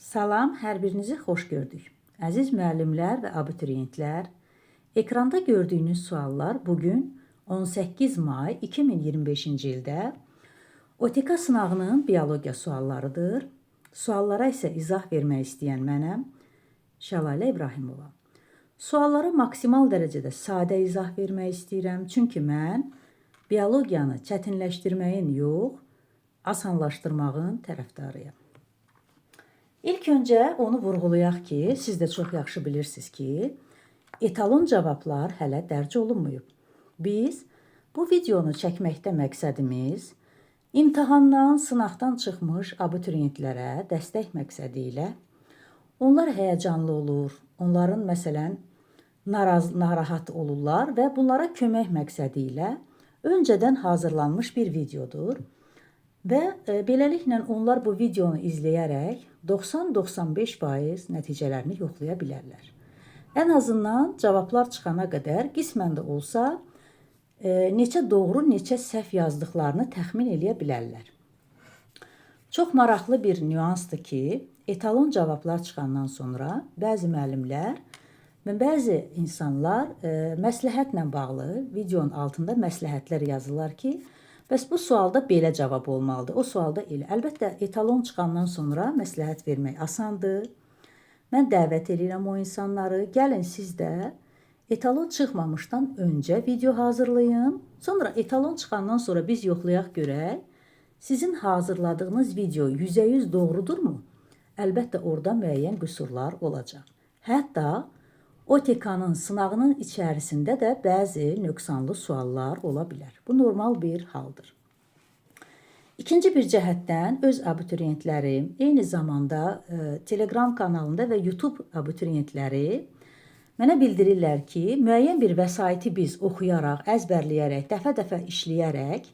Salam, hər birinizi xoş gördük. Əziz müəllimlər və abituriyentlər, ekranda gördüyünüz suallar bugün 18 may 2025-ci ildə OTK sınavının biologiya suallarıdır. Suallara isə izah vermək istəyən mənəm, Şəlalə İbrahimova. Suallara maksimal dərəcədə sadə izah vermək istəyirəm, çünki mən biologiyanı çətinləşdirməyin yox, asanlaşdırmağın tərəfdarıyam. İlk öncə onu vurğulayaq ki, siz də çox yaxşı bilirsiniz ki, etalon cavablar hələ dərc olunmayıb. Biz bu videonu çəkməkdə məqsədimiz imtahandan, sınaqdan çıxmış abituriyentlərə dəstək məqsədi ilə onlar həyəcanlı olur, onların məsələn narahat olurlar və bunlara kömək məqsədi ilə öncədən hazırlanmış bir videodur. Və beləliklə onlar bu videonu izləyərək 90-95% nəticələrini yoxlaya bilərlər. Ən azından cavablar çıxana qədər qismən də olsa neçə doğru, neçə səhv yazdıqlarını təxmin eləyə bilərlər. Çox maraqlı bir nüansdır ki, etalon cavablar çıxandan sonra bəzi müəllimlər və bəzi insanlar məsləhətlə bağlı videonun altında məsləhətlər yazırlar ki, bəs bu sualda belə cavab olmalıdır, o sualda elə. Əlbəttə, etalon çıxandan sonra məsləhət vermək asandır. Mən dəvət edirəm o insanları, gəlin siz də etalon çıxmamışdan öncə video hazırlayın. Sonra etalon çıxandan sonra biz yoxlayaq görək, sizin hazırladığınız video 100% doğrudurmu? Əlbəttə, orada müəyyən qüsurlar olacaq. Hətta OTK-nın sınağının içərisində də bəzi nöqsanlı suallar ola bilər. Bu normal bir haldır. İkinci bir cəhətdən öz abituriyentlərim, eyni zamanda Telegram kanalında və YouTube abituriyentləri mənə bildirirlər ki, müəyyən bir vəsaiti biz oxuyaraq, əzbərləyərək, dəfə-dəfə işləyərək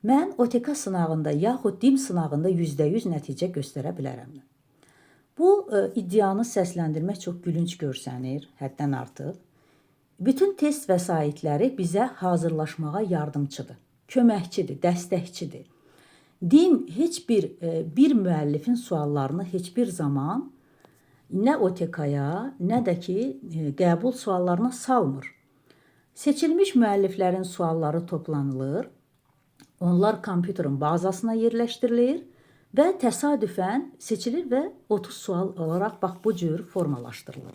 mən OTK sınağında yaxud DİM sınağında %100 nəticə göstərə bilərəm. Bu iddianı səsləndirmək çox gülünc görsənir, həddən artıq. Bütün test vəsaitləri bizə hazırlaşmağa yardımçıdır, köməkçidir, dəstəkçidir. DİM heç bir müəllifin suallarını heç bir zaman nə OTK-ya, nə də ki qəbul suallarına salmır. Seçilmiş müəlliflərin sualları toplanılır, onlar kompüterin bazasına yerləşdirilir və təsadüfən seçilir və 30 sual olaraq bax bu cür formalaşdırılır.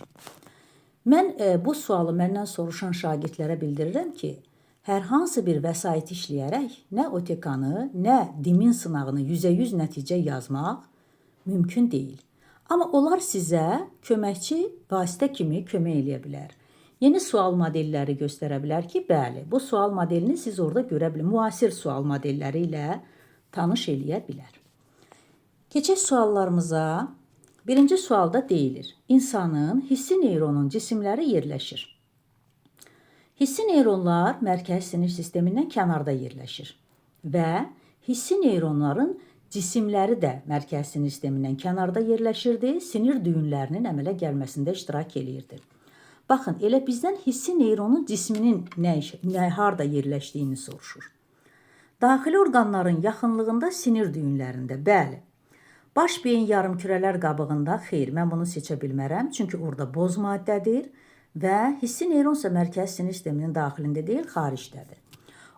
Mən bu sualı məndən soruşan şagirdlərə bildirirəm ki, hər hansı bir vəsait işləyərək nə OTK-nı, nə DİM-in sınağını 100% nəticə yazmaq mümkün deyil. Amma onlar sizə köməkçi vasitə kimi kömək eləyə bilər. Yeni sual modelləri göstərə bilər ki, bəli, bu sual modelini siz orada görə bilər. Müasir sual modelləri ilə tanış eləyə bilər. Keçək suallarımıza. Birinci sualda deyilir, insanın hissi neyronun cisimləri yerləşir. Hissi neyronlar mərkəzi sinir sistemindən kənarda yerləşir və hissi neyronların cisimləri də mərkəzi sinir sistemindən kənarda yerləşirdi, sinir düyünlərinin əmələ gəlməsində iştirak eləyirdi. Baxın, elə bizdən hissi neyronun cisminin harda yerləşdiyini soruşur. Daxili orqanların yaxınlığında sinir düyünlərində, bəli. Baş beyin yarımkürələr qabığında, xeyr, mən bunu seçə bilmərəm, çünki orada boz maddədir və hissi neyron isə mərkəzi sinir sisteminin daxilində deyil, xaricdədir.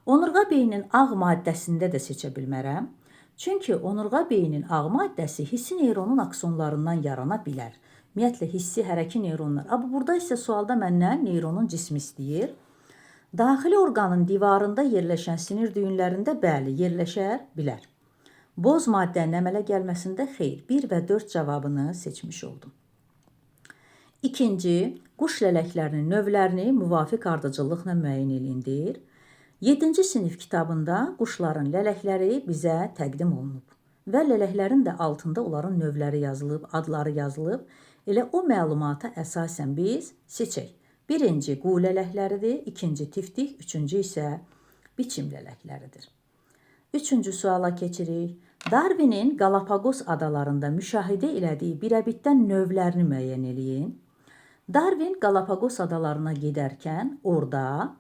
Onurğa beyinin ağ maddəsində də seçə bilmərəm, çünki onurğa beyinin ağ maddəsi hissi neyronun aksonlarından yarana bilər. Ümumiyyətlə, hissi hərəki neyronlar. Amma burada isə sualda məndən neyronun cismi istəyir. Daxili orqanın divarında yerləşən sinir düyünlərində bəli, yerləşə bilər. Boz maddənin əmələ gəlməsində xeyr, 1 və 4 cavabını seçmiş oldum. İkinci, quş lələklərinin növlərini müvafiq ardıcıllıqla müəyyən edildir. 7-ci sinif kitabında quşların lələkləri bizə təqdim olunub və lələklərin də altında onların növləri yazılıb, adları yazılıb. Elə o məlumata əsasən biz seçək. Birinci qu lələkləridir, ikinci tiftik, üçüncü isə biçim lələkləridir. Üçüncü suala keçirik. Darwinin Galapagos adalarında müşahidə elədiyi birəbitdən növlərini müəyyən eləyin. Darwin Galapagos adalarına gedərkən orada,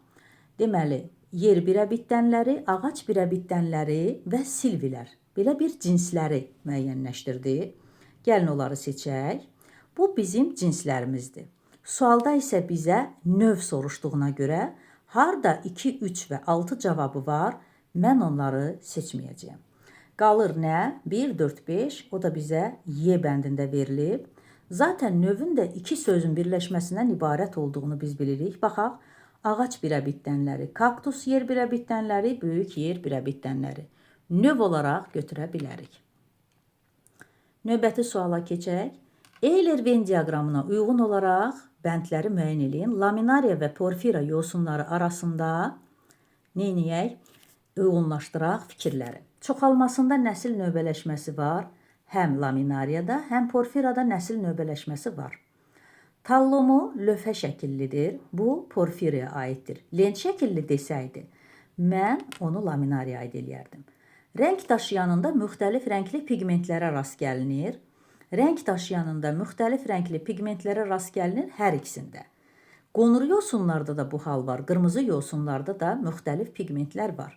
deməli, yer birəbitdənləri, ağac birəbitdənləri və silvilər belə bir cinsləri müəyyənləşdirdi. Gəlin onları seçək. Bu bizim cinslərimizdir. Sualda isə bizə növ soruşduğuna görə harda 2, 3 və 6 cavabı var, mən onları seçməyəcəyəm. Qalır nə? 1, 4, 5, o da bizə Y bəndində verilib. Zaten növün də iki sözün birləşməsindən ibarət olduğunu biz bilirik. Baxaq, ağac birəbitdənləri, kaktus yer birəbitdənləri, böyük yer birəbitdənləri. Növ olaraq götürə bilərik. Növbəti suala keçək. Euler-Venn diaqramına uyğun olaraq bəndləri müəyyən edin. Laminariya və porfira yosunları arasında neyniyək? Uyğunlaşdıraq fikirləri. Çoxalmasında nəsil növbələşməsi var. Həm laminariyada, həm porfirada nəsil növbələşməsi var. Tallomu lövhə şəkillidir. Bu porfiraya aiddir. Lent şəkilli desəydi, mən onu laminariyaya aid eləyərdim. Rəng daşıyanında müxtəlif rəngli pigmentlərə rast gəlinir. Rəng daşıyanında müxtəlif rəngli pigmentlərə rast gəlinir hər ikisində. Qonur yosunlarda da bu hal var. Qırmızı yosunlarda da müxtəlif pigmentlər var.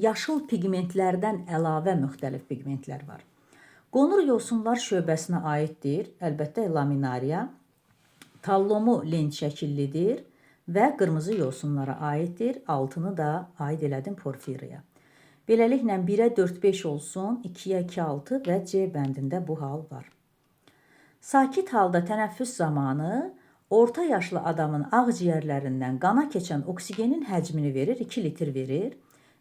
Yaşıl pigmentlərdən əlavə müxtəlif pigmentlər var. Qonur yosunlar şöbəsinə aiddir. Əlbəttə laminariya. Tallomu lent şəkillidir və qırmızı yosunlara aiddir. Altını da aid elədim porfiraya. Beləliklə 1-ə 4, 5 olsun, 2-yə 2, 6 və C bəndində bu hal var. Sakit halda tənəffüs zamanı orta yaşlı adamın ağciyərlərindən qana keçən oksigenin həcmini verir, 2 litr verir.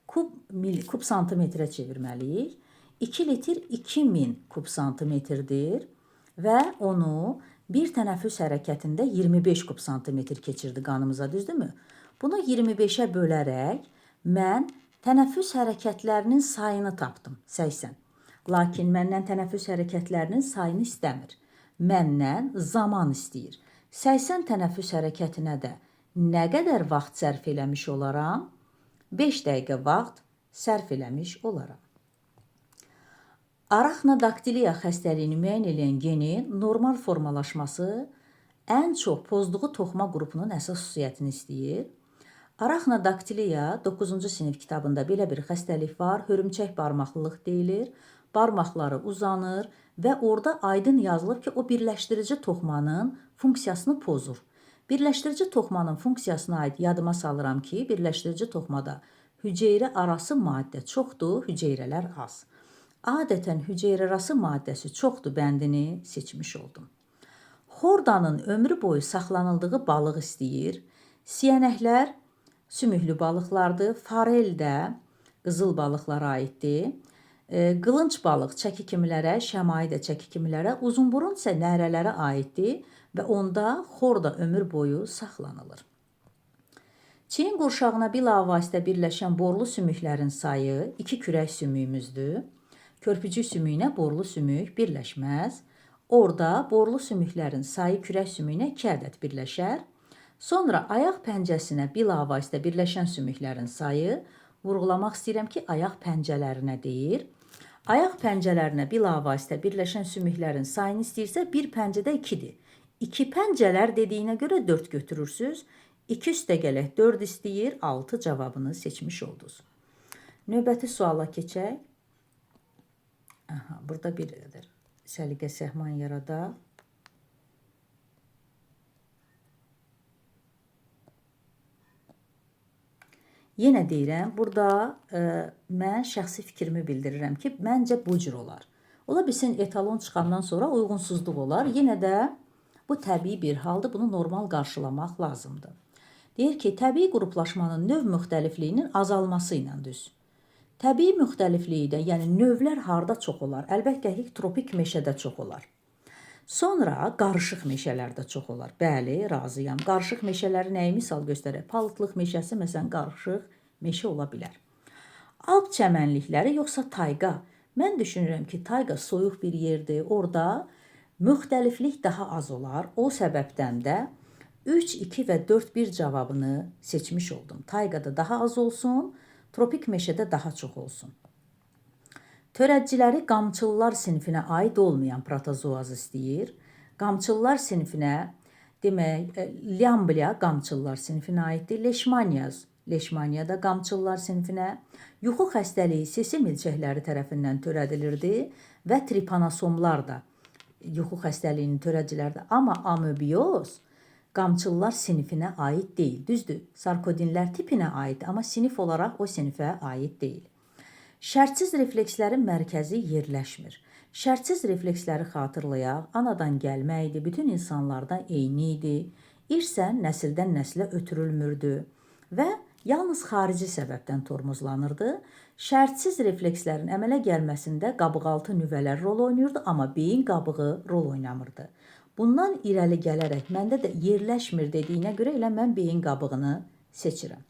Kub santimetrə çevirməliyik. 2 litr 2000 kub santimetrdir və onu bir tənəffüs hərəkətində 25 kub santimetr keçirdi qanımıza, düzdürmü? Bunu 25-ə bölərək mən tənəffüs hərəkətlərinin sayını tapdım, 80. Lakin məndən tənəffüs hərəkətlərinin sayını istəmir. Məndən zaman istəyir. 80 tənəffüs hərəkətinə də nə qədər vaxt sərf eləmiş olaram? 5 dəqiqə vaxt sərf eləmiş olaram. Araxnodaktiliya xəstəliyini müəyyən edən genin normal formalaşması ən çox pozduğu toxuma qrupunun əsas xüsusiyyətini istəyir. Araxnodaktiliya 9-cu sinif kitabında belə bir xəstəlik var, hörümçək barmaqlılıq deyilir. Barmaqları uzanır və orada aydın yazılıb ki, o birləşdirici toxumanın funksiyasını pozur. Birləşdirici toxumanın funksiyasına aid yadıma salıram ki, birləşdirici toxumada hüceyrə arası maddə çoxdur, hüceyrələr az. Adətən hüceyrə arası maddəsi çoxdur bəndini seçmiş oldum. Xordanın ömrü boyu saxlanıldığı balıq istəyir. Siyənəklər sümüklü balıqlardır. Farel də qızıl balıqlara aiddir. Qılınc balıq çəki kimilərə, şəmai də çəki kimilərə, uzunburun isə nərələrə aiddir və onda xorda ömür boyu saxlanılır. Çiyin qurşağına bilavasitə birləşən borlu sümüklərin sayı 2 kürək sümüyümüzdür. Körpücük sümüyünə borlu sümük birləşməz. Orada borlu sümüklərin sayı kürək sümüyünə 2 ədəd birləşər. Sonra ayaq pəncəsinə bilavasitə birləşən sümüklərin sayı, vurğulamaq istəyirəm ki, ayaq pəncələrinə deyir. Ayaq pəncələrinə bilavasitə birləşən sümüklərin sayını istəyirsə, bir pəncədə 2-dir. 2 pəncələr dediyinə görə 4 götürürsünüz. 2 üstə gələk 4 istəyir, 6 cavabını seçmiş oldunuz. Növbəti suala keçək. Burada bir səliqə səhman yaradaq. Yenə deyirəm, burada mən şəxsi fikrimi bildirirəm ki, məncə bu cür olar. Ola bilsin etalon çıxandan sonra uyğunsuzluq olar. Yenə də bu təbii bir haldır, bunu normal qarşılamaq lazımdır. Deyir ki, təbii qruplaşmanın növ müxtəlifliyinin azalması ilə düz. Təbii müxtəliflikdə, yəni növlər harda çox olar? Əlbəttə ki, tropik meşədə çox olar. Sonra qarışıq meşələrdə çox olar. Bəli, razıyam. Qarışıq meşələri nəyi misal göstərir? Palıtlıq meşəsi məsələn qarışıq meşə ola bilər. Alp çəmənlikləri yoxsa tayqa? Mən düşünürəm ki, tayqa soyuq bir yerdir. Orada müxtəliflik daha az olar. O səbəbdən də 3, 2 və 4, 1 cavabını seçmiş oldum. Tayqada daha az olsun, tropik meşədə daha çox olsun. Törədciləri qamçıllar sinifinə aid olmayan protozoaz istəyir. Qamçıllar sinifinə, demək, Lyamblia qamçıllar sinifinə aiddir. Leşmaniya da qamçıllar sinifinə. Yuxu xəstəliyi sesi milçəkləri tərəfindən törədilirdi və tripanosomlar da yuxu xəstəliyinin törədiciləridir. Amma amöbiyoz qamçıllar sinifinə aid deyil. Düzdür, sarkodinlər tipinə aid, amma sinif olaraq o sinifə aid deyil. Şərtsiz reflekslərin mərkəzi yerləşmir. Şərtsiz refleksləri xatırlayaq, anadan gəlməkdir, bütün insanlarda eyni idi, irsə nəsildən nəslə ötürülmürdü və yalnız xarici səbəbdən tormozlanırdı. Şərtsiz reflekslərin əmələ gəlməsində qabıqaltı nüvələr rol oynayırdı, amma beyin qabığı rol oynamırdı. Bundan irəli gələrək məndə də yerləşmir dediyinə görə elə mən beyin qabığını seçirəm.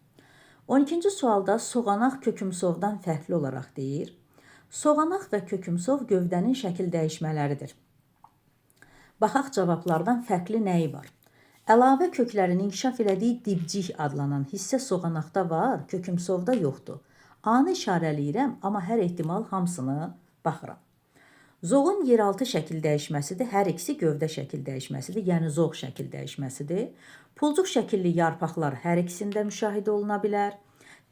12-ci sualda soğanaq kökümsovdan fərqli olaraq deyir. Soğanaq və kökümsov gövdənin şəkil dəyişmələridir. Baxaq cavablardan fərqli nəyi var? Əlavə köklərin inkişaf elədiyi dibcik adlanan hissə soğanaqda var, kökümsovda yoxdur. A-nı işarələyirəm, amma hər ehtimal hamısını baxıram. Zoğun yeraltı şəkil dəyişməsidir, hər ikisi gövdə şəkil dəyişməsidir, yəni zoğ şəkil dəyişməsidir. Pulcuq şəkilli yarpaqlar hər ikisində müşahidə oluna bilər.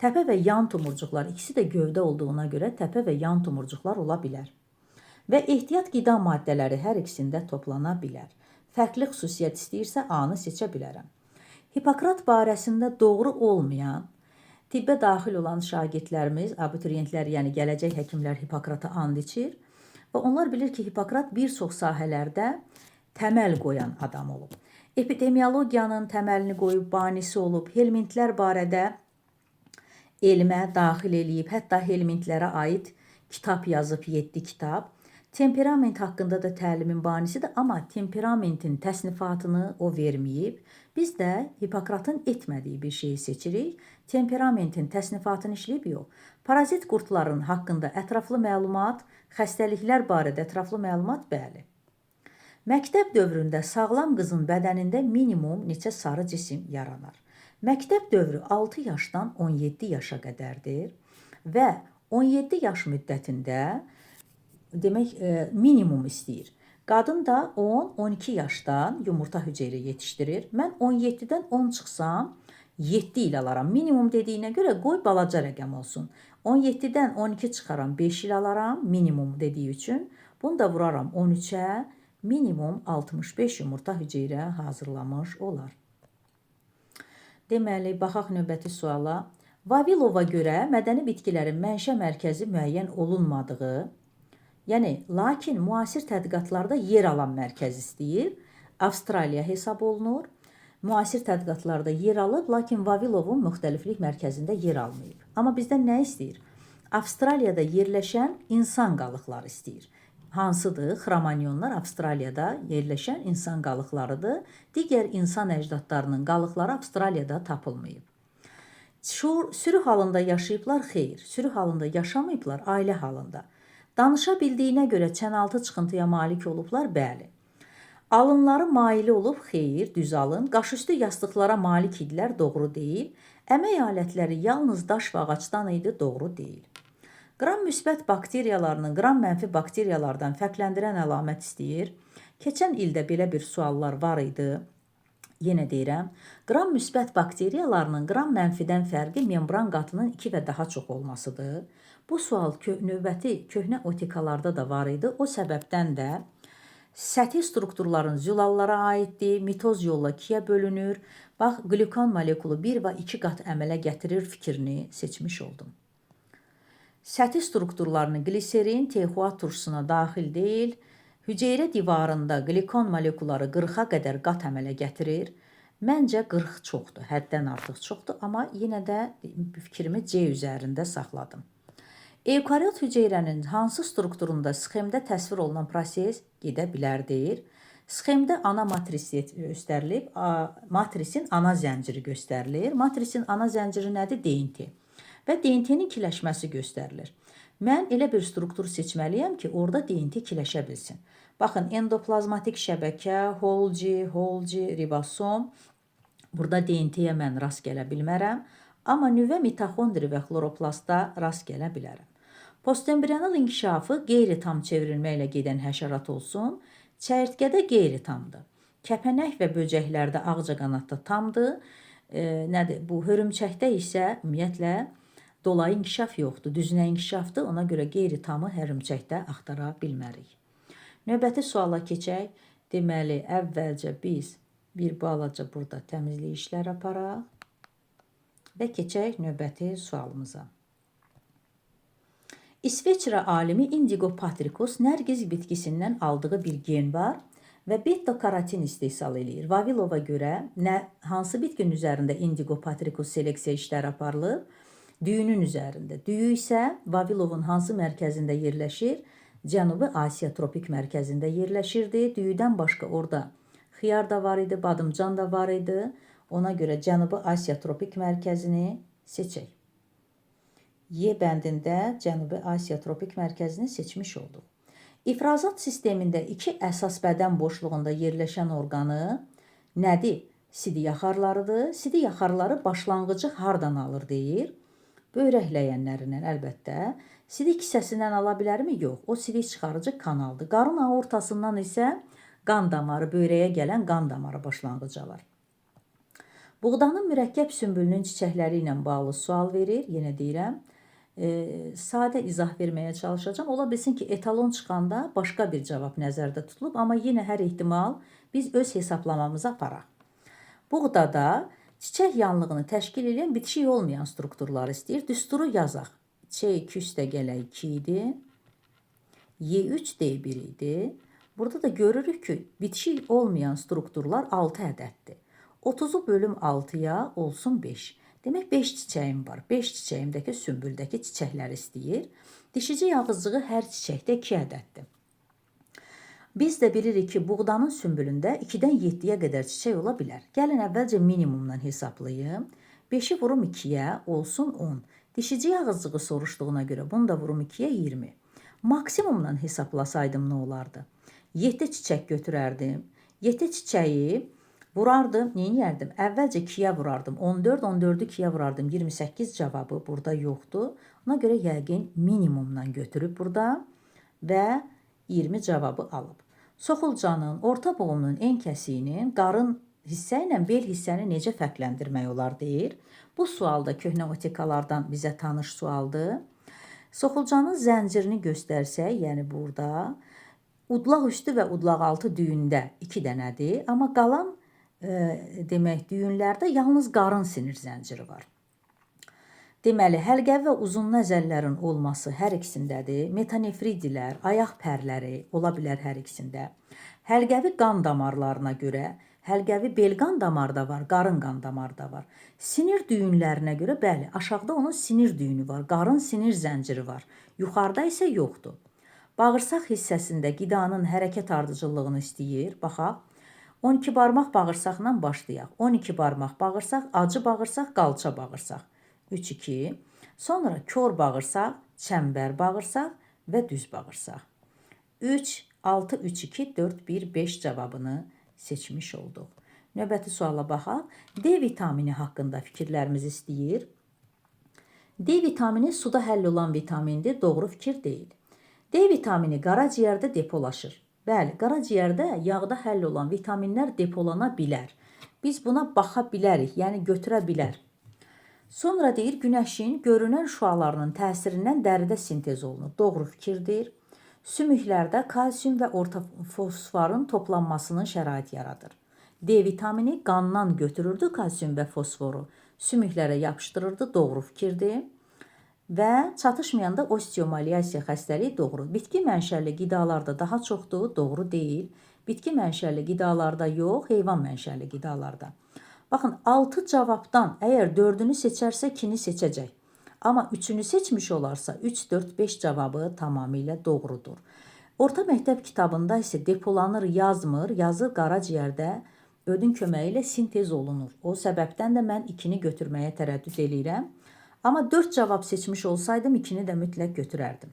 Təpə və yan tumurcuqlar, ikisi də gövdə olduğuna görə təpə və yan tumurcuqlar ola bilər. Və ehtiyat qida maddələri hər ikisində toplana bilər. Fərqli xüsusiyyət istəyirsə A-nı seçə bilərəm. Hipokrat barəsində doğru olmayan, tibbə daxil olan şagirdlərimiz, abituriyentlər, yəni gələcək həkimlər Hipokrata and içir. Və onlar bilir ki, Hipokrat bir çox sahələrdə təməl qoyan adam olub. Epidemiologiyanın təməlini qoyub, banisi olub, helmintlər barədə elmə daxil eləyib, hətta helmintlərə aid kitab yazıb, 7 kitab. Temperament haqqında da təlimin banisidir, amma temperamentin təsnifatını o verməyib. Biz də Hipokratın etmədiyi bir şeyi seçirik. Temperamentin təsnifatını işləyib yox. Parazit qurdların haqqında ətraflı məlumat, xəstəliklər barədə ətraflı məlumat, bəli. Məktəb dövründə sağlam qızın bədənində minimum neçə sarı cisim yaranar? Məktəb dövrü 6 yaşdan 17 yaşa qədərdir və 17 yaş müddətində demək minimum istəyir. Qadın da 10-12 yaşdan yumurta hücrə yetişdirir. Mən 17-dən 10 çıxsam 7 il alaram. Minimum dediyinə görə qoy balaca rəqəm olsun. 17-dən 12 çıxaram, 5 il alaram minimum dediyi üçün. Bunu da vuraram 13-ə, minimum 65 yumurta hücrə hazırlamış olar. Deməli, baxaq növbəti suala. Vavilova görə mədəni bitkilərin mənşə mərkəzi müəyyən olunmadığı, yəni, lakin müasir tədqiqatlarda yer alan mərkəz istəyir. Avstraliya hesab olunur. Müasir tədqiqatlarda yer alıb, lakin Vavilovun müxtəliflik mərkəzində yer almayıb. Amma bizdən nə istəyir? Avstraliyada yerləşən insan qalıqları istəyir. Hansıdır? Xramanyonlar Avstraliyada yerləşən insan qalıqlarıdır. Digər insan əcdadlarının qalıqları Avstraliyada tapılmayıb. Sürü halında yaşayıblar, xeyr. Sürü halında yaşamayıblar, ailə halında. Danışa bildiyinə görə çənaltı çıxıntıya malik olublar, bəli. Alınları maili olub, xeyr, düz alın. Qaşüstü yastıqlara malik idilər, doğru deyil. Əmək alətləri yalnız daş və ağacdan idi, doğru deyil. Qram müsbət bakteriyalarının qram mənfi bakteriyalardan fərqləndirən əlamət istəyir. Keçən ildə belə bir suallar var idi. Yenə deyirəm, qram müsbət bakteriyalarının qram mənfidən fərqi membran qatının 2 və daha çox olmasıdır. Bu sual növbəti köhnə otikalarda da var idi. O səbəbdən də səthi strukturların zülallara aiddir, mitoz yolla 2-yə bölünür. Bax, qlükan molekulu 1 və 2 qat əmələ gətirir fikrini seçmiş oldum. Səthi strukturlarını gliserin, THUA turşusuna daxil deyil. Hüceyrə divarında qlikon molekuları 40-a qədər qat əmələ gətirir. Məncə 40 çoxdur, həddən artıq çoxdur, amma yenə də fikrimi C üzərində saxladım. Evkariot hüceyrənin hansı strukturunda sxemdə təsvir olunan proses gedə bilər deyir. Sxemdə ana matris göstərilib, matrisin ana zənciri göstərilir. Matrisin ana zənciri nədir? DNT. Və DNT-nin kiləşməsi göstərilir. Mən elə bir struktur seçməliyəm ki, orada DNT kiləşə bilsin. Baxın, endoplazmatik şəbəkə, Golgi, ribosom. Burada DNT-yə mən rast gələ bilmərəm, amma nüvə mitoxondri və xloroplastda rast gələ bilərəm. Postembrional inkişafı qeyri-tam çevrilməklə gedən həşərat olsun, çəyirtkədə qeyri-tamdır. Kəpənək və böcəklərdə ağcaqanadda tamdır. Bu hörümçəkdə isə ümumiyyətlə dolayı inkişaf yoxdur, düzünə inkişafdır. Ona görə qeyri-tamı hörümçəkdə axtara bilmərik. Növbəti suala keçək. Deməli, əvvəlcə biz bir balaca burada təmizlik işləri aparaq və keçək növbəti sualımıza. İsveçrə alimi Indigo patricus nərgiz bitkisindən aldığı bir gen var və beta-karotin istehsal eləyir. Vavilova görə hansı bitkinin üzərində Indigo patricus seleksiya işləri aparılır? Düyünün üzərində. Düyü isə Vavilovun hansı mərkəzində yerləşir? Cənubi Asiya tropik mərkəzində yerləşirdi. Düyüdən başqa orada xiyar da var idi, badımcan da var idi. Ona görə Cənubi Asiya tropik mərkəzini seçək. Y bəndində Cənubi Asiya tropik mərkəzini seçmiş olduq. İfrazat sistemində iki əsas bədən boşluğunda yerləşən orqanı nədir? Sidi yaxarlarıdır. Sidi yaxarları başlanğıcı hardan alır deyir? Böyrəkləyənlərindən əlbəttə. Sidik hissəsindən ala bilərmi? Yox. O sidik çıxarıcı kanaldır. Qarın aortasından isə qan damarı, böyrəyə gələn qan damarı başlanğıc alır. Buğdanın mürəkkəb sümbülünün çiçəkləri ilə bağlı sual verir. Yenə deyirəm, sadə izah verməyə çalışacağım. Ola bilsin ki, etalon çıxanda başqa bir cavab nəzərdə tutulub, amma yenə hər ehtimal biz öz hesablamamıza aparaq. Buğdada çiçək yanlığını təşkil edən bitişik olmayan strukturlar istəyir. Düsturu yazaq. C2 üstə gələ 2 idi. Y3 D1 idi. Burada da görürük ki, bitişik olmayan strukturlar 6 ədəddir. 30'u bölüm 6'ya olsun 5. Demək 5 çiçəyim var. 5 çiçəyimdəki sümbüldəki çiçəkləri istəyir. Dişici yağızcığı hər çiçəkdə 2 ədəddir. Biz də bilirik ki, buğdanın sümbülündə 2-dən 7-yə qədər çiçək ola bilər. Gəlin əvvəlcə minimumdan hesablayım. 5'i vurum 2'yə olsun 10. Dişici yağızcığı soruşduğuna görə bunu da vurum 2'yə 20. Maksimumdan hesablasaydım nə olardı? 7 çiçək götürərdim. 7 çiçəyi vurardım, neyərdim? Əvvəlcə 2'yə vurardım. 14, 14'ü 2'yə vurardım. 28 cavabı burada yoxdur. Ona görə yəqin minimumdan götürüb burada və 20 cavabı alıb. Soxulcanın, orta boğumunun en kəsiyinin qarın hissə ilə bel hissəni necə fərqləndirmək olar deyir. Bu sualda köhnə otikalardan bizə tanış sualdır. Soxulcanın zəncirini göstərsək, yəni burada udlaq üstü və udlaq altı düyündə 2 dənədir, amma qalan demək düyünlərdə yalnız qarın sinir zənciri var. Deməli, həlqəvi və uzun nəzəllərin olması hər ikisindədir. Metanefridilər, ayaq pərləri ola bilər hər ikisində. Həlqəvi qan damarlarına görə həlqəvi bel qan damarı da var, qarın qan damarı da var. Sinir düyünlərinə görə, bəli, aşağıda onun sinir düyünü var, qarın sinir zənciri var. Yuxarıda isə yoxdur. Bağırsaq hissəsində qidanın hərəkət ardıcıllığını istəyir. Baxaq, 12 barmaq bağırsaqla başlayaq. 12 barmaq bağırsaq, acı bağırsaq, qalça bağırsaq. 3-2. Sonra kör bağırsaq, çəmbər bağırsaq və düz bağırsaq. 3, 6, 3, 2, 4, 1, 5 cavabını seçmiş olduq. Növbəti suala baxaq. D vitamini haqqında fikirlərimizi istəyir. D vitamini suda həll olan vitamindir. Doğru fikir deyil. D vitamini qaraciyərdə depolaşır. Bəli, qaraciyərdə yağda həll olan vitaminlər depolana bilər. Biz buna baxa bilərik, yəni götürə bilər. Sonra deyir, günəşin görünən şüalarının təsirindən dəridə sintez olunur. Doğru fikirdir. Sümüklərdə kalsium və orta fosforun toplanmasının şərait yaradır. D vitamini qandan götürürdü kalsium və fosforu. Sümüklərə yapışdırırdı. Doğru fikirdir. Və çatışmayanda osteomaliyasiya xəstəliyi doğru. Bitki mənşəli qidalarda daha çoxdur. Doğru deyil. Bitki mənşəli qidalarda yox, heyvan mənşəli qidalarda. Baxın, 6 cavabdan əgər 4'ünü seçərsə 2'ni seçəcək. Amma 3'ünü seçmiş olarsa 3, 4, 5 cavabı tamamilə doğrudur. Orta məktəb kitabında isə depolanır yazmır, yazır qaraciyərdə ödün köməyi ilə sintez olunur. O səbəbdən də mən 2'ni götürməyə tərəddüd eləyirəm. Amma 4 cavab seçmiş olsaydım 2'ni də mütləq götürərdim.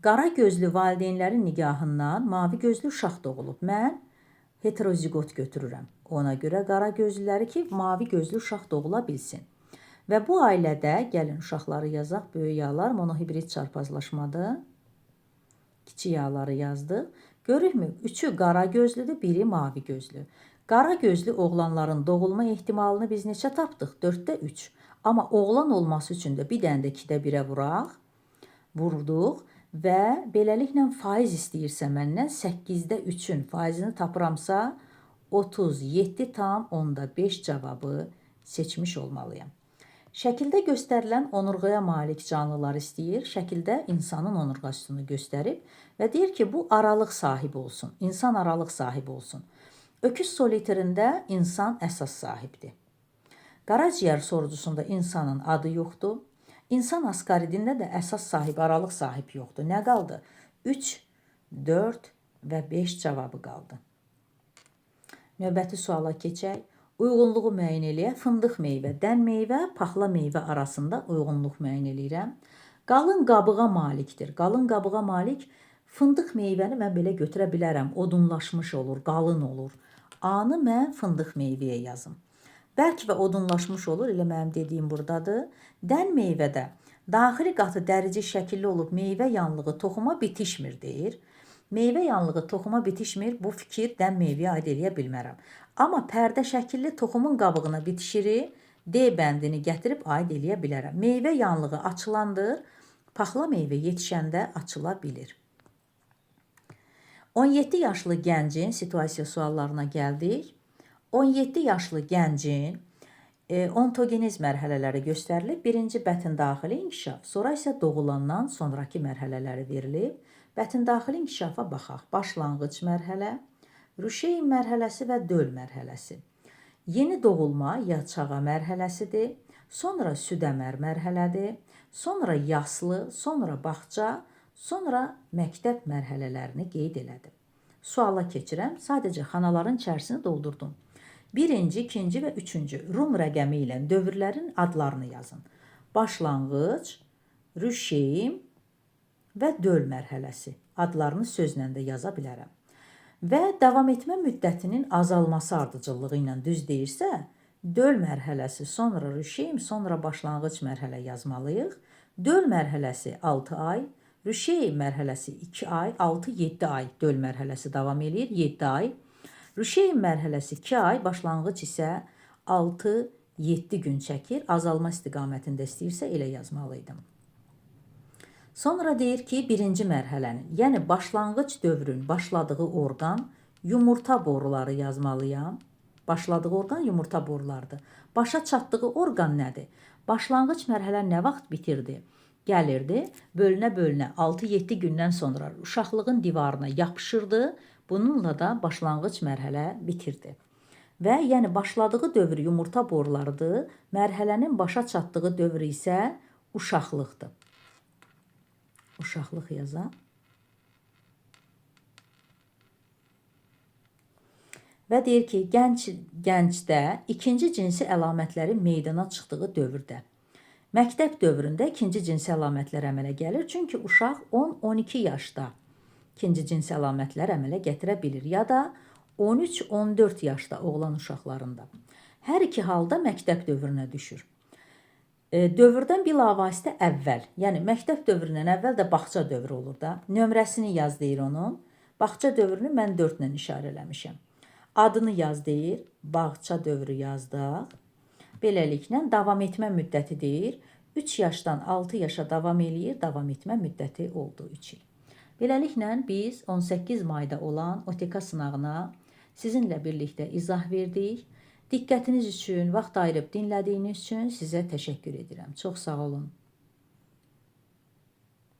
Qara gözlü valideynlərin nigahından mavi gözlü uşaq doğulub. Mən heterozigot götürürəm. Ona görə qara gözlüləri ki, mavi gözlü uşaq doğula bilsin. Və bu ailədə, gəlin uşaqları yazaq, böyük yağlar monohibrid çarpazlaşmadır. Kiçik yağları yazdıq. Görürmü? 3'ü qara gözlüdür, biri mavi gözlü. Qara gözlü oğlanların doğulma ehtimalını biz neçə tapdıq? 4'də 3. Amma oğlan olması üçün də bir dənə də 2'də 1'ə vuraq. Vurduq və beləliklə faiz istəyirsə məndən 8-də 3-ün faizini tapıramsa 37,5 cavabı seçmiş olmalıyam. Şəkildə göstərilən onurğaya malik canlılar istəyir. Şəkildə insanın onurğasını göstərib və deyir ki, bu aralıq sahibi olsun. İnsan aralıq sahibi olsun. Öküz soliterində insan əsas sahibdir. Qaraciyər sorucusunda insanın adı yoxdur. İnsan askaridində də əsas sahib, aralıq sahib yoxdur. Nə qaldı? 3, 4 və 5 cavabı qaldı. Növbəti suala keçək. Uyğunluğu müəyyən eləyə. Fındıq meyvə, dən meyvə, paxla meyvə arasında uyğunluq müəyyən eləyirəm. Qalın qabığa malikdir. Qalın qabığa malik fındıq meyvəni mən belə götürə bilərəm. Odunlaşmış olur, qalın olur. A-nı mən fındıq meyvəyə yazım. Bərk və odunlaşmış olur, elə mənim dediyim buradadır. Dən meyvədə daxili qatı dərici şəkilli olub meyvə yanlığı toxuma bitişmir deyir. Meyvə yanlığı toxuma bitişmir, bu fikir dən meyvəyə aid eləyə bilmərəm. Amma pərdə şəkilli toxumun qabığına bitişiri, D bəndini gətirib aid eləyə bilərəm. Meyvə yanlığı açılandır, paxla meyvə yetişəndə açıla bilir. 17 yaşlı gəncin situasiya suallarına gəldik. 17 yaşlı gəncin ontogeniz mərhələləri göstərilib. Birinci bətin daxili inkişaf, sonra isə doğulandan sonraki mərhələləri verilib. Bətin daxili inkişafa baxaq. Başlanğıc mərhələ, rüşeyin mərhələsi və döl mərhələsi. Yeni doğulma ya çağa mərhələsidir. Sonra südəmər mərhələdir. Sonra yaslı, sonra bağça, sonra məktəb mərhələlərini qeyd elədim. Suala keçirəm. Sadəcə xanaların içərisini doldurdum. Birinci, ikinci və üçüncü Rum rəqəmi ilə dövrlərin adlarını yazın. Başlanğıc, rüşeym və döl mərhələsi adlarını sözlə də yaza bilərəm. Və davam etmə müddətinin azalması ardıcıllığı ilə düz deyirsə, döl mərhələsi, sonra rüşeym, sonra başlanğıc mərhələ yazmalıyıq. Döl mərhələsi 6 ay, rüşeym mərhələsi 2 ay, 6-7 ay döl mərhələsi davam edir, 7 ay. Rüşeym mərhələsi 2 ay, başlanğıc isə 6-7 gün çəkir. Azalma istiqamətində istəyirsə elə yazmalıydım. Sonra deyir ki, birinci mərhələnin, yəni başlanğıc dövrün başladığı orqan yumurta boruları yazmalıyam. Başladığı orqan yumurta borularıdır. Başa çatdığı orqan nədir? Başlanğıc mərhələ nə vaxt bitirdi? Gəlirdi, bölünə-bölünə 6-7 gündən sonra uşaqlığın divarına yapışırdı. Bununla da başlanğıc mərhələ bitirdi. Və yəni başladığı dövr yumurta borularıdır. Mərhələnin başa çatdığı dövr isə uşaqlıqdır. Uşaqlıq yazaq. Və deyir ki, gəncdə ikinci cinsi əlamətlərin meydana çıxdığı dövrdə. Məktəb dövründə ikinci cinsi əlamətlər əmələ gəlir. Çünki uşaq 10-12 yaşda ikinci cinsi əlamətlər əmələ gətirə bilir. Ya da 13-14 yaşda oğlan uşaqlarında. Hər iki halda məktəb dövrünə düşür. Dövrdən bilavasitə əvvəl, yəni məktəb dövründən əvvəl də bağça dövrü olur da. Nömrəsini yaz deyir onun. Bağça dövrünü mən 4 ilə işarə eləmişəm. Adını yaz deyir, bağça dövrü yazdıq. Beləliklə davam etmə müddəti deyir. 3 yaşdan 6 yaşa davam eləyir, davam etmə müddəti olduğu üçün. Beləliklə biz 18 mayda olan OTK sınağına sizinlə birlikdə izah verdik. Diqqətiniz üçün, vaxt ayırıb dinlədiyiniz üçün sizə təşəkkür edirəm. Çox sağ olun.